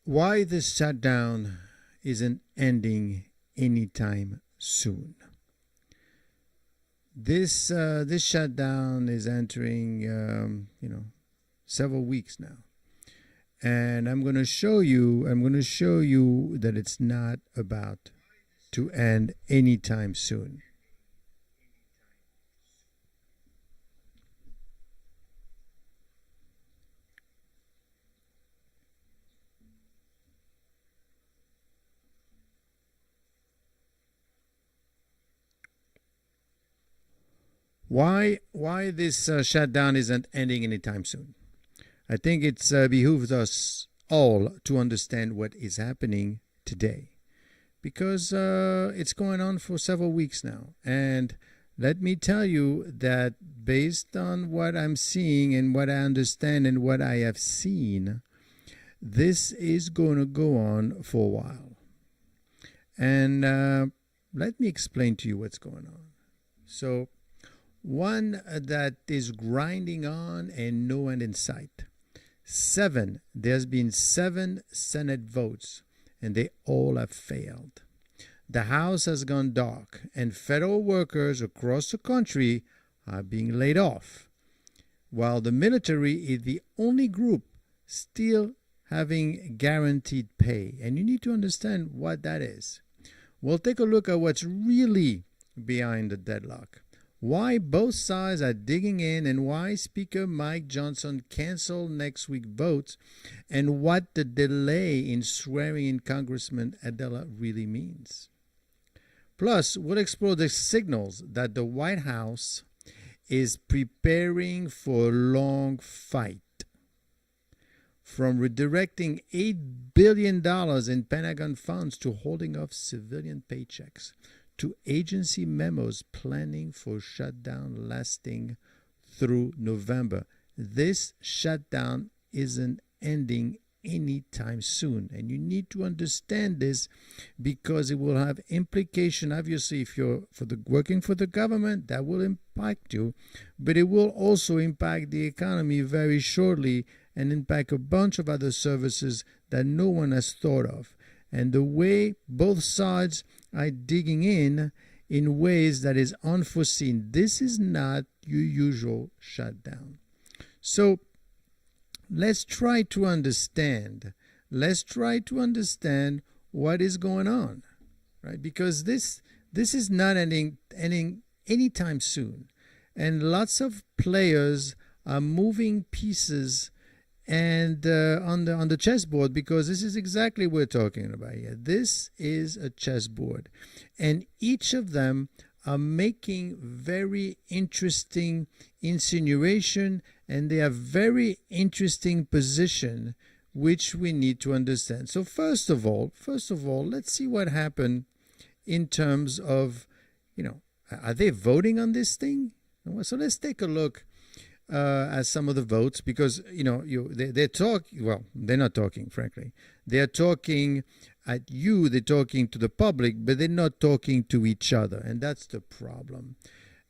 Why this shutdown isn't ending anytime soon. This shutdown is entering several weeks now, and I'm going to show you. That it's not about to end anytime soon. Why this shutdown isn't ending anytime soon? I think it's behooves us all to understand what is happening today, because it's going on for several weeks now. And let me tell you that based on what I'm seeing and what I understand and what I have seen, this is going to go on for a while. And let me explain to you what's going on. So, one that is grinding on and no end in sight. There's been 7 Senate votes, and they all have failed. The House has gone dark, and federal workers across the country are being laid off, while the military is the only group still having guaranteed pay. And you need to understand what that is. We'll take a look at what's really behind the deadlock, why both sides are digging in, and why Speaker Mike Johnson canceled next week's votes, and what the delay in swearing in Congresswoman Adelita really means. Plus, we'll explore the signals that the White House is preparing for a long fight, from redirecting $8 billion in Pentagon funds to holding off civilian paychecks, to agency memos planning for shutdown lasting through November. This shutdown isn't ending anytime soon, and you need to understand this because it will have implication. Obviously, if you're working for the government, that will impact you, but it will also impact the economy very shortly and impact a bunch of other services that no one has thought of. And the way both sides are digging in ways that is unforeseen. This is not your usual shutdown. So let's try to understand. Let's try to understand what is going on, right? Because this is not ending anytime soon, and lots of players are moving pieces and on the chessboard, because this is exactly what we're talking about here. This is a chessboard, and each of them are making very interesting insinuation, and they have very interesting position, which we need to understand. So first of all, let's see what happened in terms of, are they voting on this thing? So let's take a look as some of the votes, because they're talking. Well, they're not talking, frankly. They're talking at you. They're talking to the public, but they're not talking to each other, and that's the problem.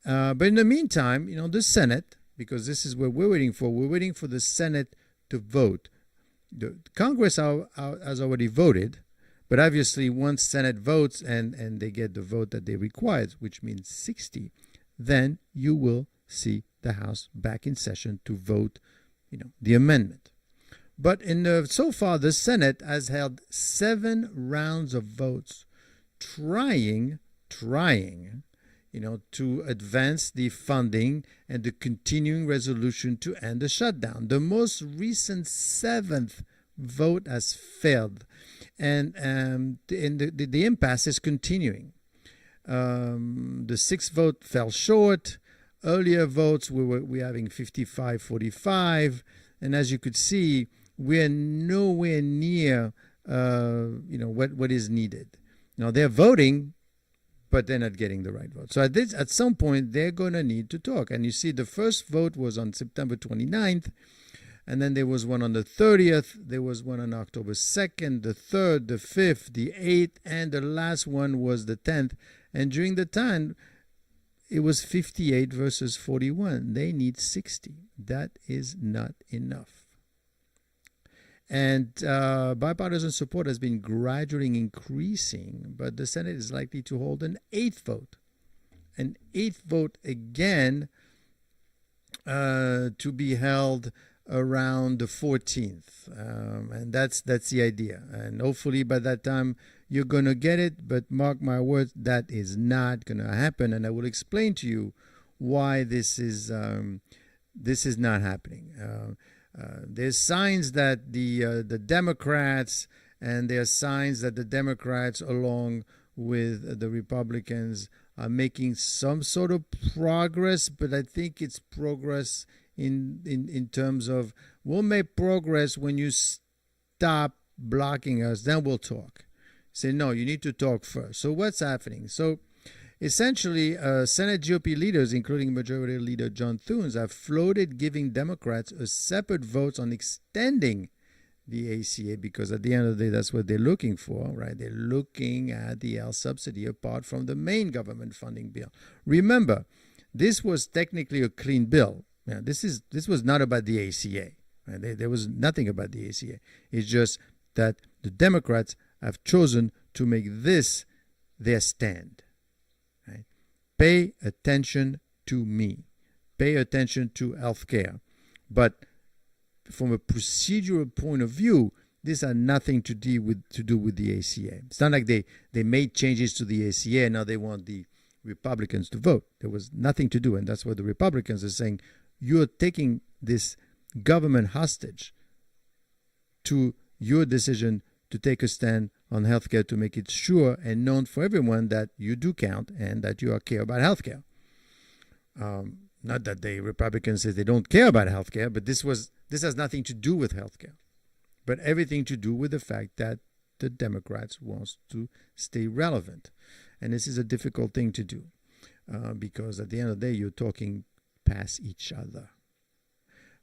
But in the meantime, the Senate, because this is what we're waiting for. We're waiting for the Senate to vote. The Congress has already voted, but obviously once Senate votes and they get the vote that they require, which means 60, then you will see the House back in session to vote, the amendment. But so far, the Senate has held 7 rounds of votes, trying, to advance the funding and the continuing resolution to end the shutdown. The most recent 7th vote has failed, and the impasse is continuing. The 6th vote fell short. Earlier votes, we're having 55-45, and as you could see, we're nowhere near what is needed. Now they're voting, but they're not getting the right vote. So at some point, they're going to need to talk. And you see, the first vote was on September 29th, and then there was one on the 30th, there was one on October 2nd, the 3rd, the 5th, the 8th, and the last one was the 10th. And during the time, it was 58 versus 41. They need 60. That is not enough. And bipartisan support has been gradually increasing, but the Senate is likely to hold an eighth vote. An eighth vote again to be held around the 14th. And that's the idea. And hopefully by that time you're going to get it. But mark my words, that is not going to happen. And I will explain to you why this is not happening. There's signs that the Democrats, and there are signs that the Democrats, along with the Republicans, are making some sort of progress. But I think it's progress in terms of, we'll make progress when you stop blocking us, then we'll talk. Say, no, you need to talk first. So what's happening? So essentially, Senate GOP leaders, including Majority Leader John Thune, have floated giving Democrats a separate vote on extending the ACA, because at the end of the day, that's what they're looking for, right? They're looking at the health subsidy apart from the main government funding bill. Remember, this was technically a clean bill. Now, this was not about the ACA. Right? There was nothing about the ACA. It's just that the Democrats have chosen to make this their stand. Right? Pay attention to me. Pay attention to healthcare. But from a procedural point of view, this had nothing to do with the ACA. It's not like they made changes to the ACA and now they want the Republicans to vote. There was nothing to do, and that's what the Republicans are saying. You're taking this government hostage to your decision to take a stand on healthcare, to make it sure and known for everyone that you do count and that you care about healthcare. Not that the Republicans say they don't care about healthcare, but this has nothing to do with healthcare, but everything to do with the fact that the Democrats want to stay relevant. And this is a difficult thing to do because at the end of the day, you're talking past each other.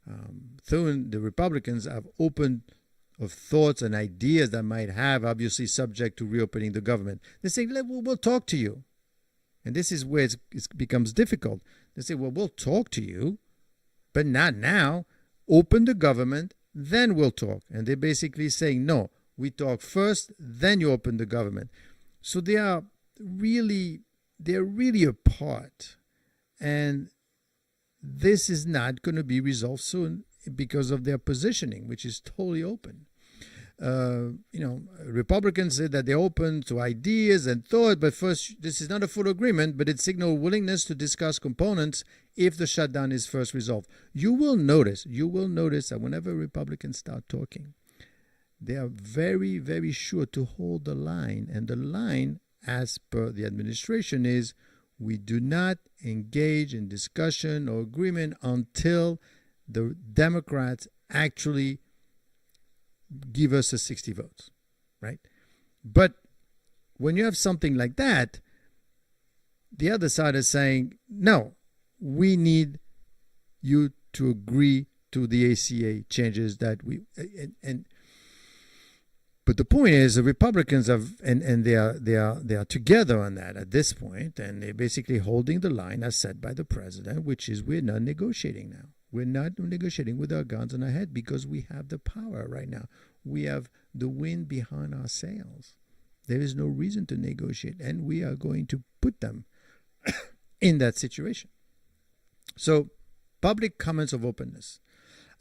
The Republicans have opened of thoughts and ideas that might have, obviously subject to reopening the government. They say, we'll talk to you. And this is where it becomes difficult. They say, well, we'll talk to you, but not now. Open the government, then we'll talk. And they're basically saying, no, we talk first, then you open the government. So they're really apart. And this is not going to be resolved soon because of their positioning, which is totally open. Republicans say that they're open to ideas and thought, but first, this is not a full agreement, but it signals willingness to discuss components if the shutdown is first resolved. You will notice that whenever Republicans start talking, they are very, very sure to hold the line. And the line, as per the administration, is we do not engage in discussion or agreement until the Democrats actually give us a 60 votes, right? But when you have something like that, the other side is saying, no, we need you to agree to the ACA changes that we but the point is the Republicans have and they are together on that at this point, and they're basically holding the line as set by the president, which is we're not negotiating now. We're not negotiating with our guns on our head because we have the power right now. We have the wind behind our sails. There is no reason to negotiate, and we are going to put them in that situation. So, public comments of openness.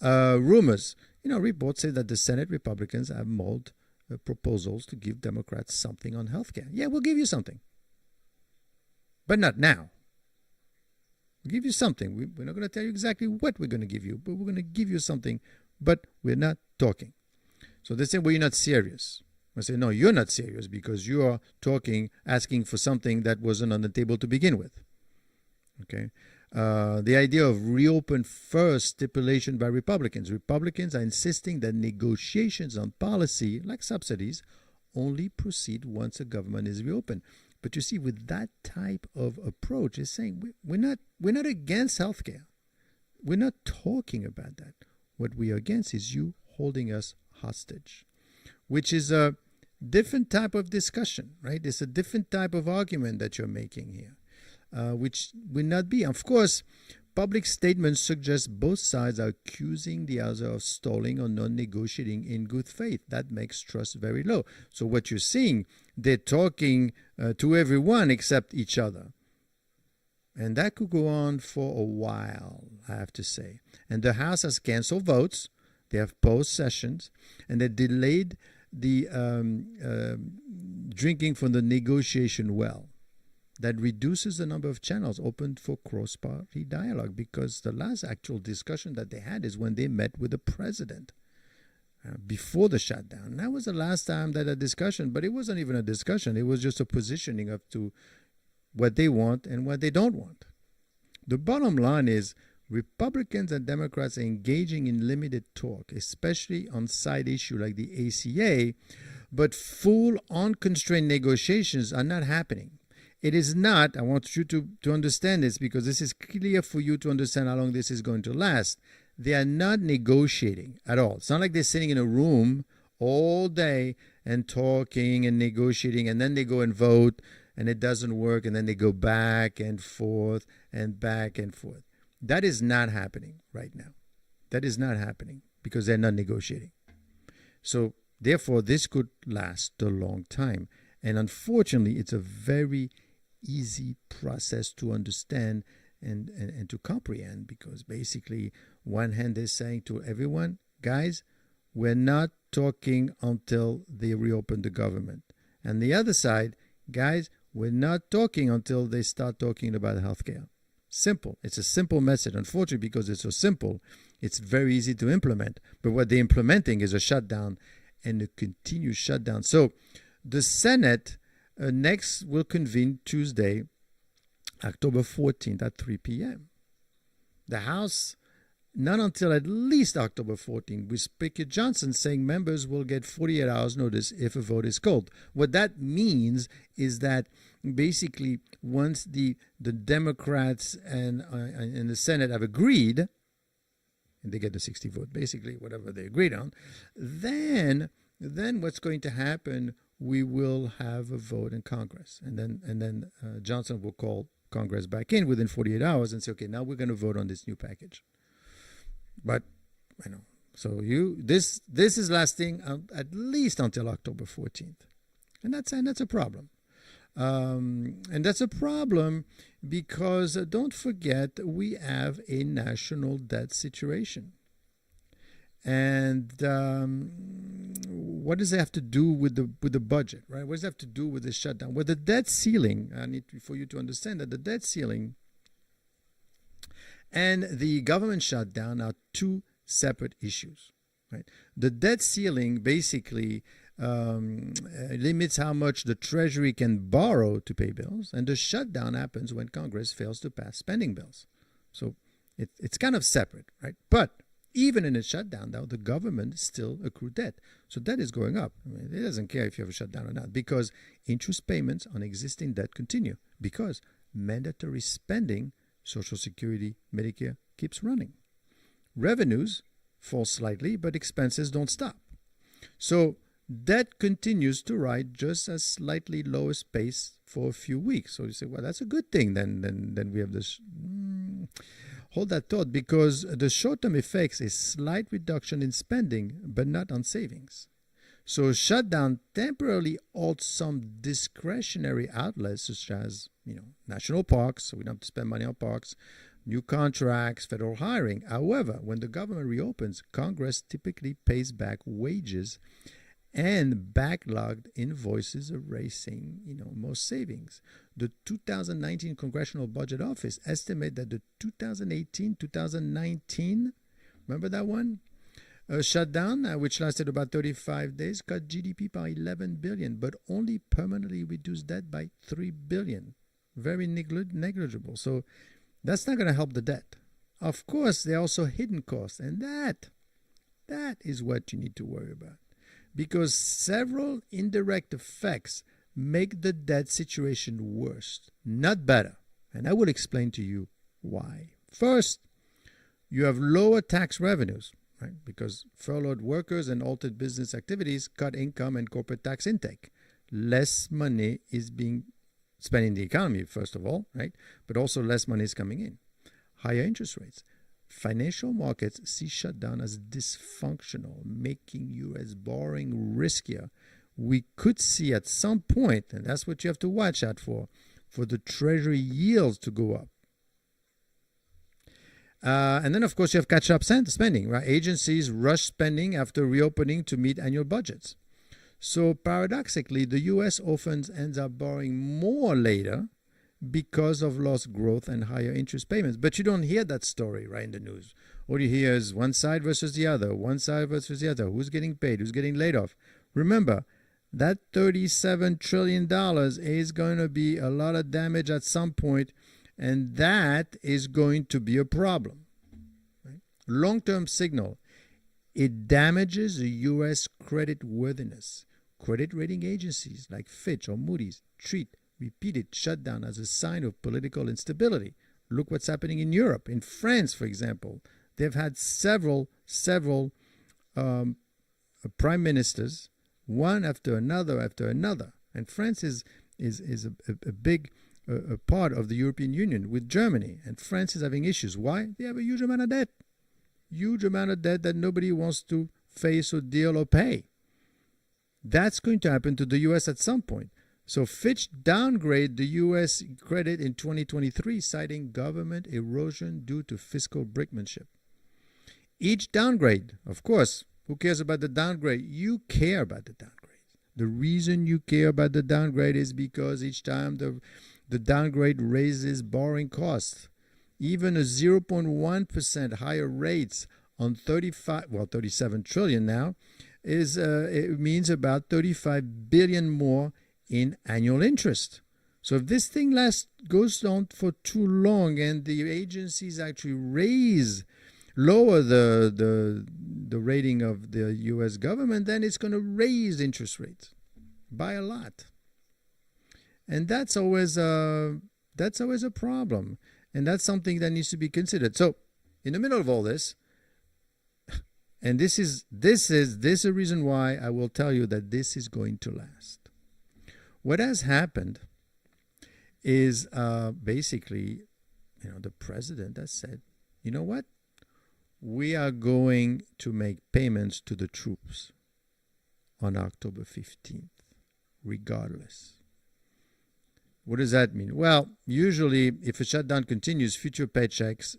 Rumors. Reports say that the Senate Republicans have mulled proposals to give Democrats something on health care. Yeah, we'll give you something. But not now. We'll give you something. We're not going to tell you exactly what we're going to give you, but we're going to give you something, but we're not talking. So they say, well, you're not serious. I say, no, you're not serious because you are talking, asking for something that wasn't on the table to begin with. Okay. The idea of reopen first stipulation by Republicans. Republicans are insisting that negotiations on policy, like subsidies, only proceed once a government is reopened. But you see, with that type of approach, it's saying we're not against healthcare. We're not talking about that. What we are against is you holding us hostage, which is a different type of discussion, right? It's a different type of argument that you're making here, which will not be. Of course, public statements suggest both sides are accusing the other of stalling or not negotiating in good faith. That makes trust very low. So what you're seeing, they're talking to everyone except each other. And that could go on for a while, I have to say. And the House has canceled votes. They have paused sessions. And they delayed the drinking from the negotiation well. That reduces the number of channels opened for cross-party dialogue, because the last actual discussion that they had is when they met with the president before the shutdown. And that was the last time that a discussion, but it wasn't even a discussion. It was just a positioning up to what they want and what they don't want. The bottom line is Republicans and Democrats are engaging in limited talk, especially on side issues like the ACA, but full unconstrained negotiations are not happening. It is not, I want you to understand this because this is clear for you to understand how long this is going to last. They are not negotiating at all. It's not like they're sitting in a room all day and talking and negotiating, and then they go and vote and it doesn't work, and then they go back and forth and back and forth. That is not happening right now. That is not happening because they're not negotiating. So therefore, this could last a long time. And unfortunately, it's a very easy process to understand and to comprehend, because basically one hand is saying to everyone, guys, we're not talking until they reopen the government. And the other side, guys, we're not talking until they start talking about healthcare. Simple. It's a simple message. Unfortunately, because it's so simple, it's very easy to implement. But what they're implementing is a shutdown and a continued shutdown. So the Senate next will convene Tuesday, October 14th at 3 p.m. The House, not until at least October 14th, with Speaker Johnson saying members will get 48 hours notice if a vote is called. What that means is that basically once the Democrats and the Senate have agreed, and they get the 60 vote, basically whatever they agreed on, then what's going to happen, we will have a vote in Congress. And then Johnson will call Congress back in within 48 hours and say, okay, now we're going to vote on this new package. But I know. So this is lasting at least until October 14th. And that's a problem. And that's a problem because don't forget, we have a national debt situation. And what does it have to do with the budget, right? What does it have to do with the shutdown? Well, the debt ceiling, I need for you to understand that the debt ceiling and the government shutdown are two separate issues, right? The debt ceiling basically limits how much the Treasury can borrow to pay bills, and the shutdown happens when Congress fails to pass spending bills. So it's kind of separate, right? But even in a shutdown, though, the government still accrue debt. So debt is going up. I mean, it doesn't care if you have a shutdown or not, because interest payments on existing debt continue, because mandatory spending, Social Security, Medicare, keeps running. Revenues fall slightly, but expenses don't stop. So debt continues to rise just at slightly lower pace for a few weeks. So you say, well, that's a good thing. Then we have this. Hold that thought, because the short-term effects is slight reduction in spending, but not on savings. So shutdown temporarily halts some discretionary outlets, such as national parks, so we don't have to spend money on parks, new contracts, federal hiring. However, when the government reopens, Congress typically pays back wages and backlogged invoices, erasing most savings. The 2019 Congressional Budget Office estimate that the 2018-2019, remember that one? Shutdown, which lasted about 35 days, cut GDP by $11 billion, but only permanently reduced debt by $3 billion. Very negligible. So that's not going to help the debt. Of course, there are also hidden costs, and that is what you need to worry about, because several indirect effects make the debt situation worse, not better. And I will explain to you why. First, you have lower tax revenues, right? Because furloughed workers and altered business activities cut income and corporate tax intake. Less money is being spent in the economy, first of all, right? But also less money is coming in. higher interest rates. Financial markets see shutdown as dysfunctional, making U.S. borrowing riskier. We could see at some point, and that's what you have to watch out for the Treasury yields to go up. And then, of course, you have catch-up spending, right? Agencies rush spending after reopening to meet annual budgets. So paradoxically, the U.S. often ends up borrowing more later because of lost growth and higher interest payments. But you don't hear that story, right, in the news. All you hear is one side versus the other, one side versus the other. Who's getting paid? Who's getting laid off? Remember, that $37 trillion is going to be a lot of damage at some point, and that is going to be a problem. Right? Long-term signal. It damages the U.S. credit worthiness. Credit rating agencies like Fitch or Moody's treat repeated shutdown as a sign of political instability. Look what's happening in Europe. In France, for example, they've had several prime ministers, one after another. And France is a big part of the European Union with Germany. And France is having issues. Why? They have a huge amount of debt. Huge amount of debt that nobody wants to face or deal or pay. That's going to happen to the U.S. at some point. So Fitch downgraded the U.S. credit in 2023, citing government erosion due to fiscal brinkmanship. Each downgrade, of course, who cares about the downgrade? You care about the downgrade. The reason you care about the downgrade is because each time the downgrade raises borrowing costs. Even a 0.1% higher rates on 37 trillion now it means about 35 billion more in annual interest. So if this thing goes on for too long and the agencies actually lower the rating of the U.S. government, then it's going to raise interest rates by a lot, and that's always a problem. And that's something that needs to be considered. So, in the middle of all this, and this is a reason why I will tell you that this is going to last. What has happened is basically, the president has said, you know what? We are going to make payments to the troops on October 15th, regardless. What does that mean? Well, usually if a shutdown continues, future paychecks,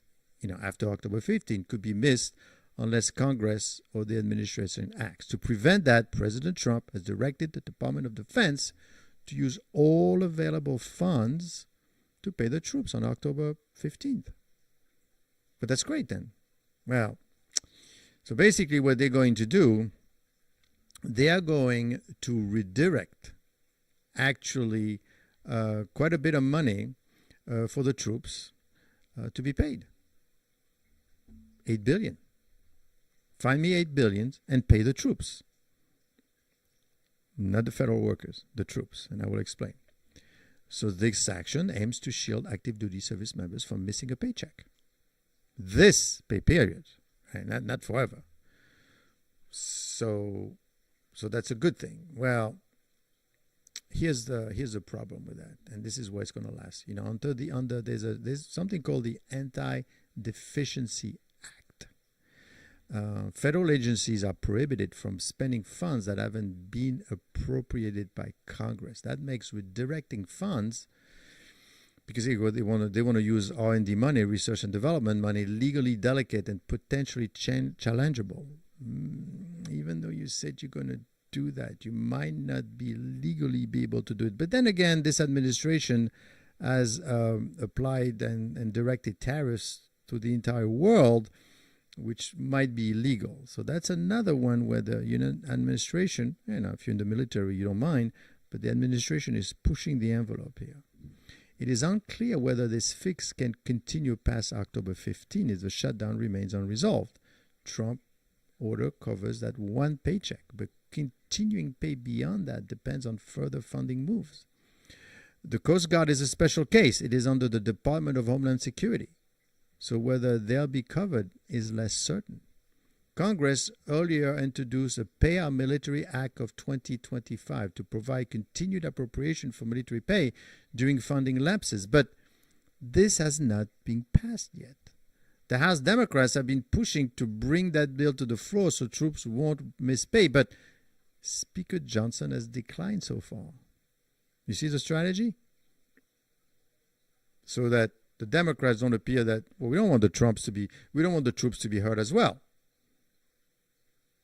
after October 15th could be missed unless Congress or the administration acts. To prevent that, President Trump has directed the Department of Defense to use all available funds to pay the troops on October 15th. But that's great then. Well, so basically what they're going to do, they are going to redirect actually quite a bit of money for the troops to be paid. $8 billion. Find me $8 billion and pay the troops. Not the federal workers, the troops, and I will explain. So this action aims to shield active duty service members from missing a paycheck. This pay period, right? Not forever. So that's a good thing. Well, here's the problem with that, and this is where it's going to last. There's something called the Anti-Deficiency Act. Federal agencies are prohibited from spending funds that haven't been appropriated by Congress. That makes redirecting funds, because they want to use R&D money, research and development money, legally delicate and potentially challengeable. Even though you said you're going to do that, you might not be legally be able to do it. But then again, this administration has applied and directed tariffs to the entire world, which might be illegal. So that's another one where the administration, if you're in the military, you don't mind, but the administration is pushing the envelope here. It is unclear whether this fix can continue past October 15 if the shutdown remains unresolved. Trump order covers that one paycheck, but continuing pay beyond that depends on further funding moves. The Coast Guard is a special case. It is under the Department of Homeland Security. So whether they'll be covered is less certain. Congress earlier introduced a Pay Our Military Act of 2025 to provide continued appropriation for military pay during funding lapses, but this has not been passed yet. The House Democrats have been pushing to bring that bill to the floor so troops won't miss pay. But Speaker Johnson has declined so far. You see the strategy? So that the Democrats don't appear that, well, we don't want the troops to be hurt as well.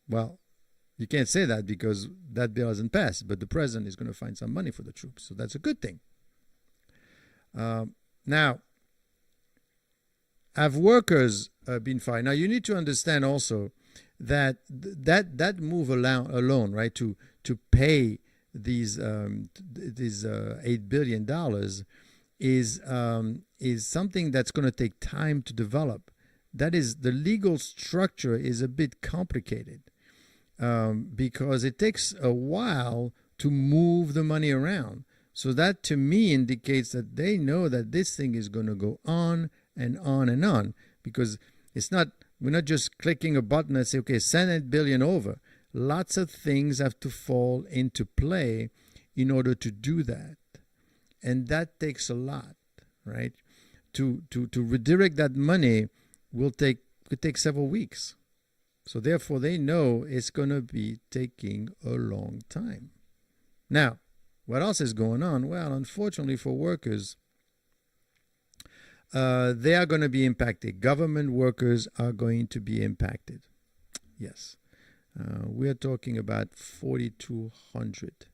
Well, you can't say that because that bill hasn't passed, but the president is going to find some money for the troops. So that's a good thing. Now, have workers been fired? Now, you need to understand also that that move alone, right, to pay these $8 billion is something that's going to take time to develop. That is, the legal structure is a bit complicated because it takes a while to move the money around. So that to me indicates that they know that this thing is going to go on and on and on, because we're not just clicking a button and say, okay, send $8 billion over. Lots of things have to fall into play in order to do that. And that takes a lot, right? To redirect that money could take several weeks. So therefore, they know it's going to be taking a long time. Now, what else is going on? Well, unfortunately for workers, they are going to be impacted. Government workers are going to be impacted. Yes. We are talking about 4,200.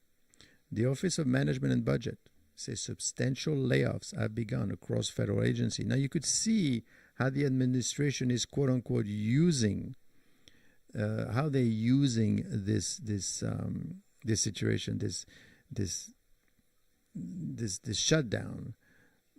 The Office of Management and Budget says substantial layoffs have begun across federal agencies. Now, you could see how the administration is, quote unquote, using this situation, this shutdown,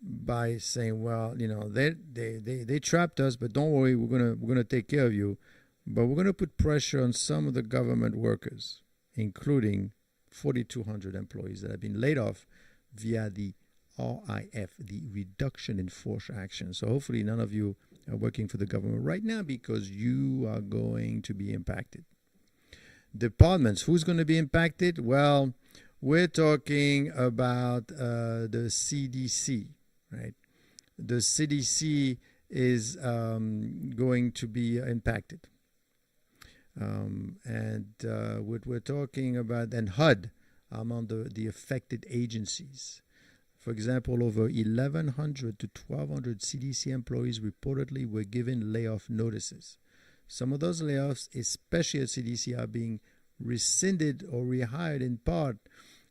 by saying, well, they trapped us, but don't worry, we're gonna take care of you, but we're gonna put pressure on some of the government workers, including 4,200 employees that have been laid off via the RIF, the Reduction in Force Action. So hopefully none of you are working for the government right now, because you are going to be impacted. Departments, who's going to be impacted? Well, we're talking about the CDC, right? The CDC is going to be impacted. What we're talking about, and HUD, among the affected agencies. For example, over 1,100 to 1,200 CDC employees reportedly were given layoff notices. Some of those layoffs, especially at CDC, are being rescinded or rehired in part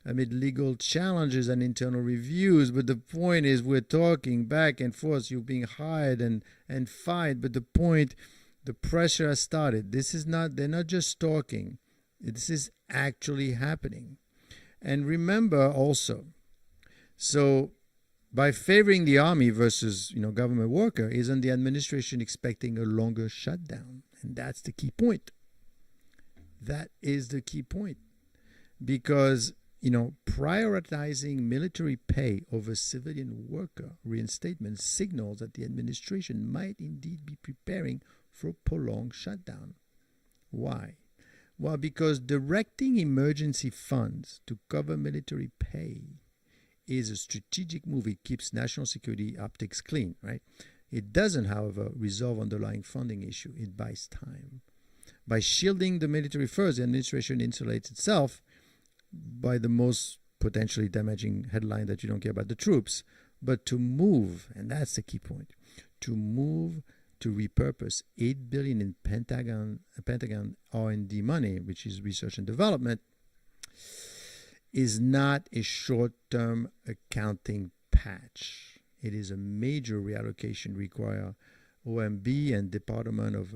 amid legal challenges and internal reviews. But the point is, we're talking back and forth. You're being hired and fired. But the point, the pressure has started. They're not just talking. This is actually happening. And remember also, so by favoring the army versus government worker, isn't the administration expecting a longer shutdown? And that's the key point. That is the key point. Because prioritizing military pay over civilian worker reinstatement signals that the administration might indeed be preparing for a prolonged shutdown. Why? Well, because directing emergency funds to cover military pay is a strategic move. It keeps national security optics clean, right? It doesn't, however, resolve underlying funding issue. It buys time. By shielding the military first, the administration insulates itself by the most potentially damaging headline that you don't care about the troops, but to move, and that's the key point, to repurpose $8 billion in Pentagon R&D money, which is research and development, is not a short-term accounting patch. It is a major reallocation require OMB and Department of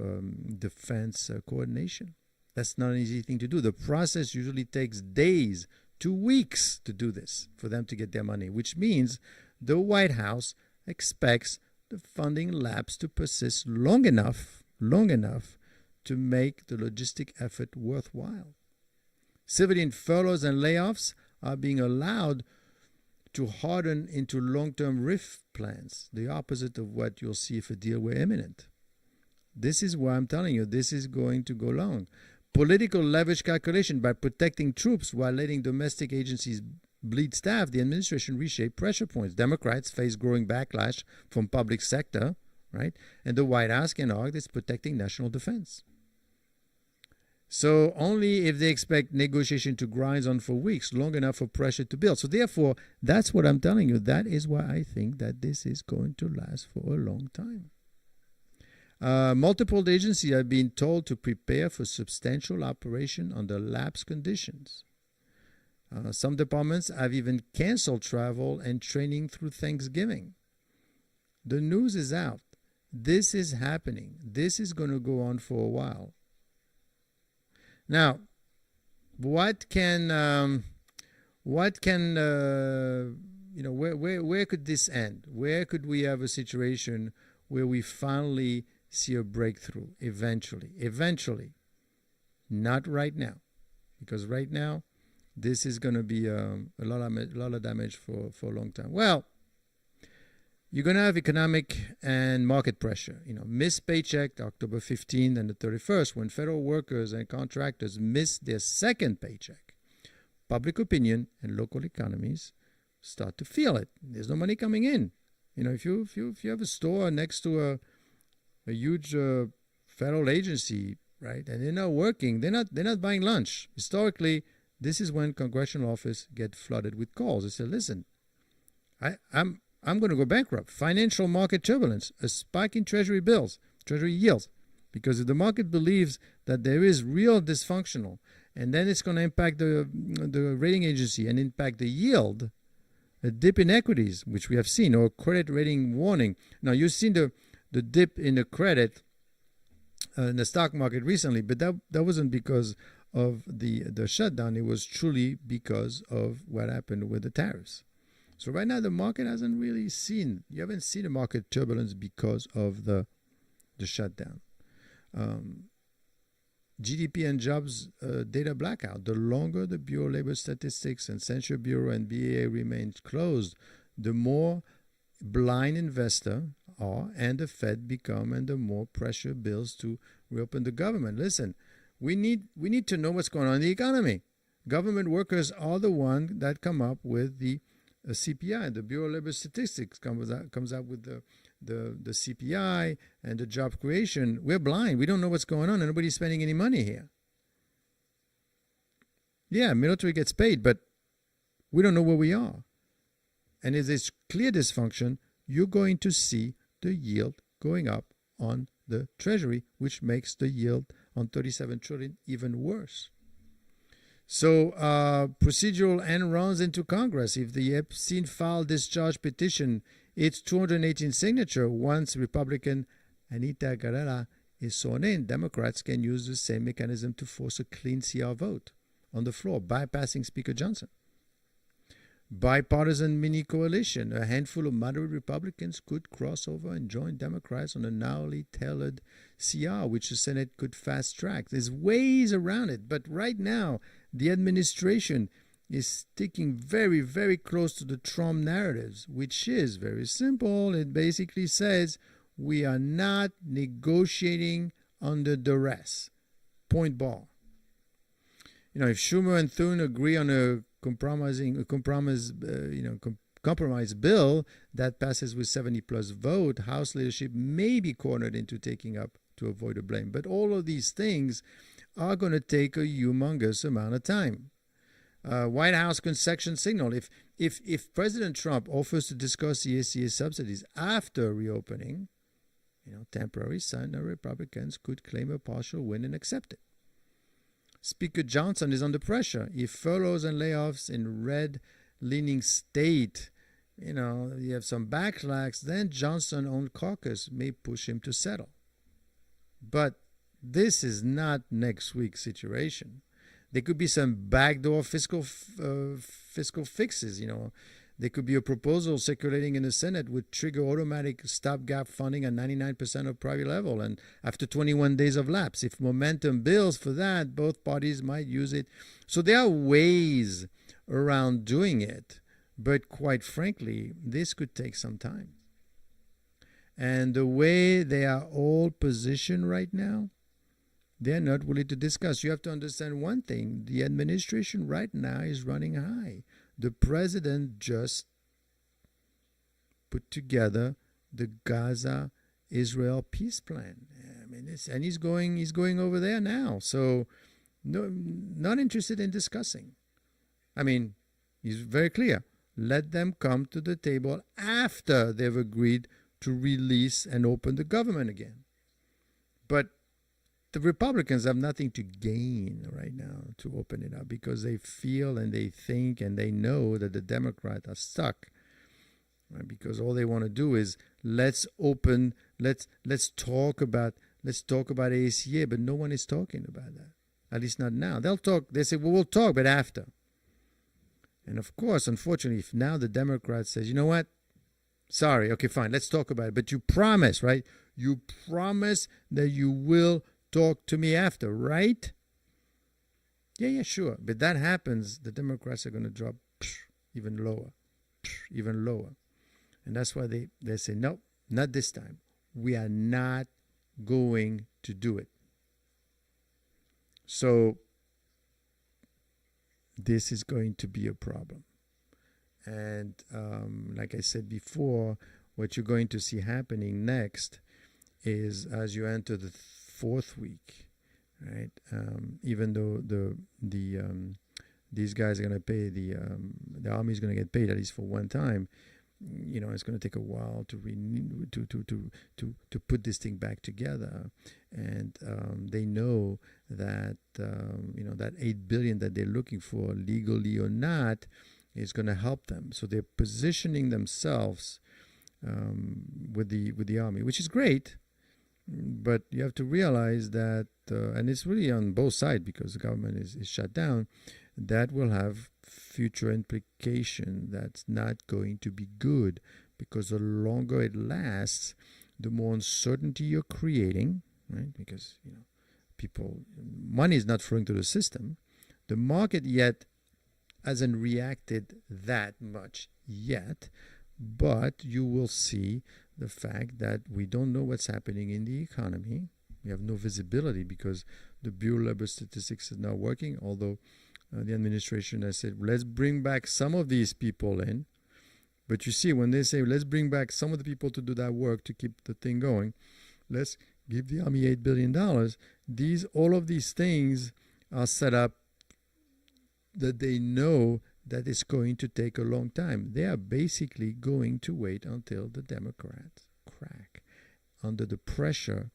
Defense coordination. That's not an easy thing to do. The process usually takes days to weeks to do this for them to get their money, which means the White House expects the funding lapse to persist long enough to make the logistic effort worthwhile. Civilian furloughs and layoffs are being allowed to harden into long-term RIF plans, the opposite of what you'll see if a deal were imminent. This is why I'm telling you, this is going to go long. Political leverage calculation: by protecting troops while letting domestic agencies bleed staff, the administration reshaped pressure points. Democrats face growing backlash from public sector right? And the White House can argue it's protecting national defense. So only if they expect negotiation to grind on for weeks, long enough for pressure to build. So therefore, that's what I'm telling you. That is why I think that this is going to last for a long time. Multiple agencies have been told to prepare for substantial operation under lapse conditions. Some departments have even canceled travel and training through Thanksgiving. The news is out. This is happening. This is going to go on for a while. Now, where could this end? Where could we have a situation where we finally see a breakthrough eventually? Not right now, because right now this is going to be a lot of damage for a long time. Well, you're going to have economic and market pressure. Missed paycheck October 15th and the 31st, when federal workers and contractors miss their second paycheck. Public opinion and local economies start to feel it. There's no money coming in. If you have a store next to a huge federal agency, right, and they're not working, they're not buying lunch. Historically, this is when congressional office get flooded with calls. They say, listen, I'm going to go bankrupt. Financial market turbulence, a spike in treasury yields. Because if the market believes that there is real dysfunctional, and then it's going to impact the rating agency and impact the yield, a dip in equities, which we have seen, or credit rating warning. Now, you've seen the dip in the credit in the stock market recently, but that wasn't because of the shutdown. It was truly because of what happened with the tariffs. So right now the market you haven't seen the market turbulence because of the shutdown. GDP and jobs data blackout. The longer the Bureau of Labor Statistics and Census Bureau and BAA remains closed, the more blind investor are and the Fed become, and the more pressure builds to reopen the government. Listen, we need to know what's going on in the economy. Government workers are the one that come up with the CPI. The Bureau of Labor Statistics comes out with the CPI and the job creation. We're blind. We don't know what's going on, and nobody's spending any money here. Yeah, military gets paid, but we don't know where we are. And if there's clear dysfunction, you're going to see the yield going up on the Treasury, which makes the yield on 37 trillion even worse. So procedural end runs into Congress. If the Epstein-file discharge petition, it's 218 signature. Once Republican Adelita Grijalva is sworn in, Democrats can use the same mechanism to force a clean CR vote on the floor, bypassing Speaker Johnson. Bipartisan mini coalition. A handful of moderate Republicans could cross over and join Democrats on a narrowly tailored CR, which the Senate could fast track. There's ways around it, but right now the administration is sticking very, very close to the Trump narratives, which is very simple. It basically says we are not negotiating under duress. Point ball. If Schumer and Thune agree on a compromise bill that passes with 70+ vote, House leadership may be cornered into taking up to avoid a blame. But all of these things are going to take a humongous amount of time. White House concession signal. If President Trump offers to discuss the ACA subsidies after reopening, temporary Senate Republicans could claim a partial win and accept it. Speaker Johnson is under pressure. If furloughs and layoffs in red-leaning state, you have some backlash, then Johnson-owned caucus may push him to settle. But this is not next week's situation. There could be some backdoor fiscal fixes. There could be a proposal circulating in the Senate would trigger automatic stopgap funding at 99% of priority level, and after 21 days of lapse. If momentum builds for that, both parties might use it. So there are ways around doing it, but quite frankly, this could take some time. And the way they are all positioned right now, they're not willing to discuss. You have to understand one thing. The administration right now is running high. The president just put together the Gaza Israel peace plan. I mean, and he's going over there now. So, no, not interested in discussing. I mean, he's very clear. Let them come to the table after they've agreed to release and open the government again. But the Republicans have nothing to gain right now to open it up, because they feel and they think and they know that the Democrats are stuck. Right? Because all they want to do is let's talk about ACA, but no one is talking about that. At least not now. They'll talk. They say, well, we'll talk, but after. And of course, unfortunately, if now the Democrat says, you know what? Sorry, okay, fine, let's talk about it. But you promise, right? You promise that you will talk to me after, right? Yeah, sure. But that happens, the Democrats are going to drop even lower. And that's why they say, no, not this time. We are not going to do it. So this is going to be a problem. And like I said before, what you're going to see happening next is, as you enter the fourth week, right? Even though these guys are going to pay, the army is going to get paid at least for one time. You know, it's going to take a while to put this thing back together, and they know that that $8 billion that they're looking for, legally or not, is going to help them. So they're positioning themselves with the army, which is great, but you have to realize that, and it's really on both sides because the government is shut down. That will have future implication that's not going to be good, because the longer it lasts, the more uncertainty you're creating, right? Because money is not flowing to the system. The market yet hasn't reacted that much yet, but you will see the fact that we don't know what's happening in the economy. We have no visibility because the Bureau of Labor Statistics is not working, although the administration has said, let's bring back some of these people in. But you see, when they say, let's bring back some of the people to do that work to keep the thing going, let's give the Army $8 billion, all of these things are set up that they know that it's going to take a long time. They are basically going to wait until the Democrats crack under the pressure.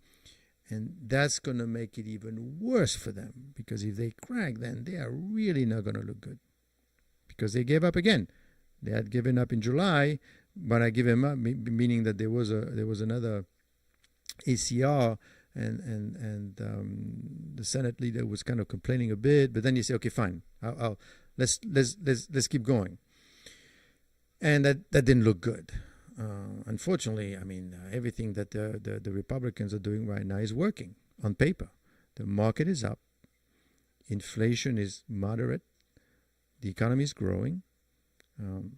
And that's going to make it even worse for them, because if they crack, then they are really not going to look good, because they gave up again. They had given up in July, but I give them up, meaning that there was another ACR, and the Senate leader was kind of complaining a bit, but then you say, okay, fine, let's keep going, and that didn't look good. Unfortunately, I mean, everything that the Republicans are doing right now is working on paper. The market is up. Inflation is moderate. The economy is growing.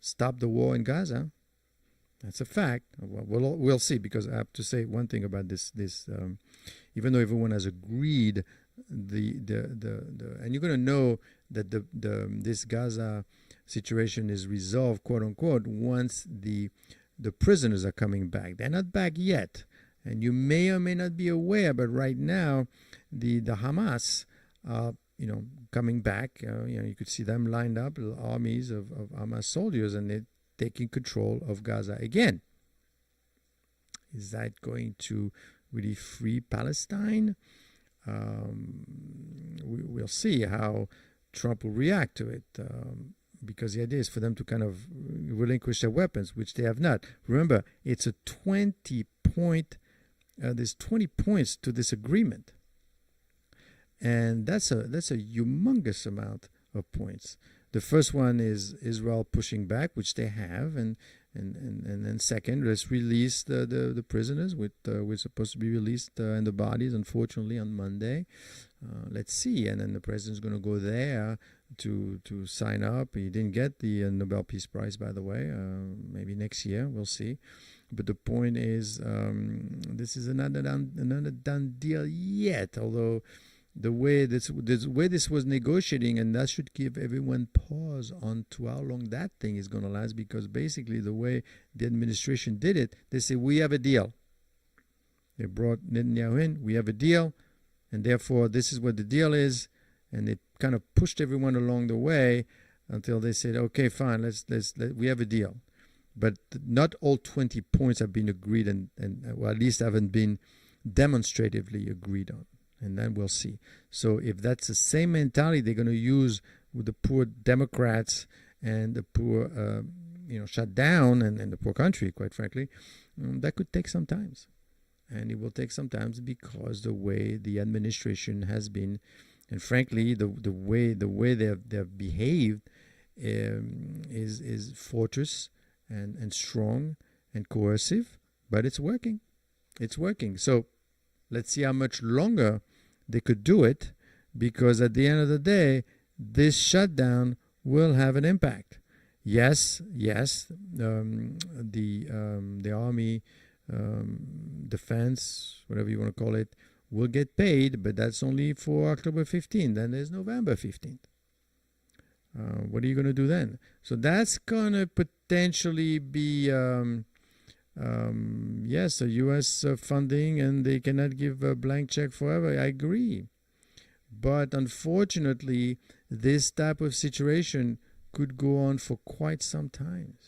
Stop the war in Gaza. That's a fact. We'll see, because I have to say one thing about this. Even though everyone has agreed, and you're going to know that this Gaza situation is resolved, quote unquote, once the prisoners are coming back. They're not back yet, and you may or may not be aware, but right now, the Hamas are coming back. You could see them lined up, armies of Hamas soldiers, and they're taking control of Gaza again. Is that going to really free Palestine? We'll see how Trump will react to it. Because the idea is for them to kind of relinquish their weapons, which they have not. Remember, it's a 20-point, there's 20 points to this agreement. And that's a humongous amount of points. The first one is Israel pushing back, which they have, and then second, let's release the prisoners, which were supposed to be released, and the bodies, unfortunately, on Monday. Let's see, and then the president's going to go there to sign up. He didn't get the Nobel Peace Prize, by the way. Maybe next year, we'll see. But the point is, this is another done deal yet, although the way this was negotiating, and that should give everyone pause on to how long that thing is going to last, because basically the way the administration did it, they say, we have a deal. They brought Netanyahu in. We have a deal, and therefore this is what the deal is. And they kind of pushed everyone along the way until they said, "Okay, fine, we have a deal." But not all 20 points have been agreed, and well, at least haven't been demonstratively agreed on. And then we'll see. So if that's the same mentality they're going to use with the poor Democrats and the poor, shutdown and the poor country, quite frankly, that could take some time. And it will take some time because the way the administration has been, and frankly, the way they've behaved is fortress and strong and coercive, but it's working. It's working. So let's see how much longer they could do it, because at the end of the day, this shutdown will have an impact. Yes, the army, defense, whatever you want to call it, will get paid, but that's only for October 15th. Then there's November 15th. What are you going to do then? So that's going to potentially be, yes, a U.S. Funding, and they cannot give a blank check forever. I agree. But unfortunately, this type of situation could go on for quite some time.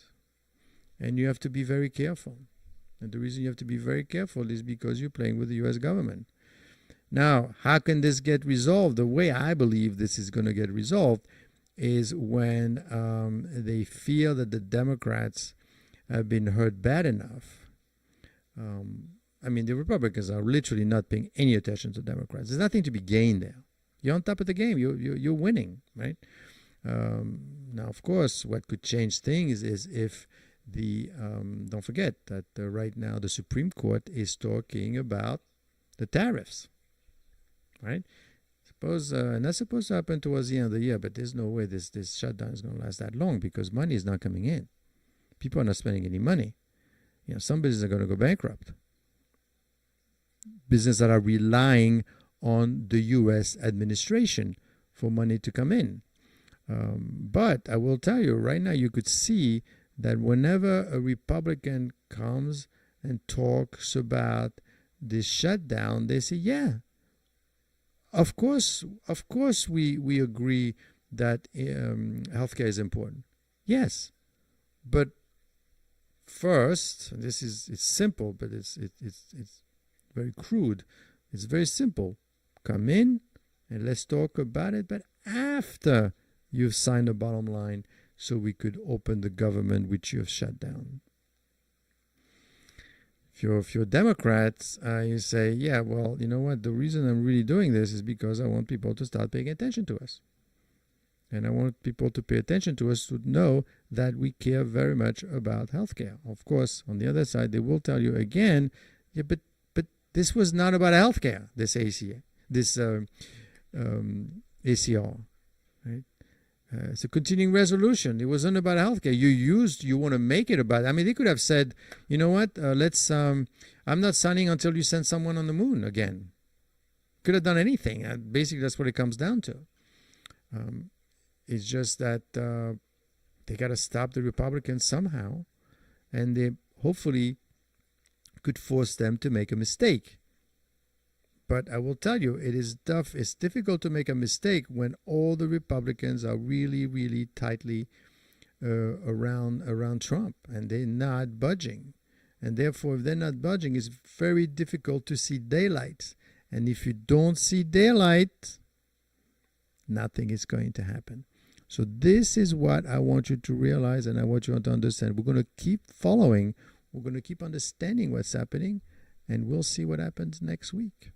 And you have to be very careful. And the reason you have to be very careful is because you're playing with the U.S. government. Now, how can this get resolved? The way I believe this is going to get resolved is when they feel that the Democrats have been hurt bad enough. The Republicans are literally not paying any attention to Democrats. There's nothing to be gained there. You're on top of the game. You're winning, right? Now, of course, what could change things is if don't forget that right now the Supreme Court is talking about the tariffs, right? And that's supposed to happen towards the end of the year, but there's no way this shutdown is going to last that long because money is not coming in. People are not spending any money. Some businesses are going to go bankrupt. Businesses that are relying on the U.S. administration for money to come in. But I will tell you, right now you could see that whenever a Republican comes and talks about this shutdown, they say, yeah, of course we agree that healthcare is important. Yes, but first, it's simple, but it's very crude. It's very simple. Come in and let's talk about it, but after you've signed the bottom line, so we could open the government which you have shut down. If you're Democrats, you say, yeah, well, you know what? The reason I'm really doing this is because I want people to start paying attention to us. And I want people to pay attention to us to know that we care very much about healthcare. Of course, on the other side, they will tell you again, yeah, but this was not about healthcare, this ACR, right? It's a continuing resolution. It wasn't about healthcare. You want to make it about. They could have said, you know what? I'm not signing until you send someone on the moon again. Could have done anything. Basically, that's what it comes down to. It's just that they got to stop the Republicans somehow, and they hopefully could force them to make a mistake. But I will tell you, it's difficult to make a mistake when all the Republicans are really, really tightly around Trump, and they're not budging. And therefore, if they're not budging, it's very difficult to see daylight. And if you don't see daylight, nothing is going to happen. So this is what I want you to realize, and I want you to understand. We're going to keep following. We're going to keep understanding what's happening, and we'll see what happens next week.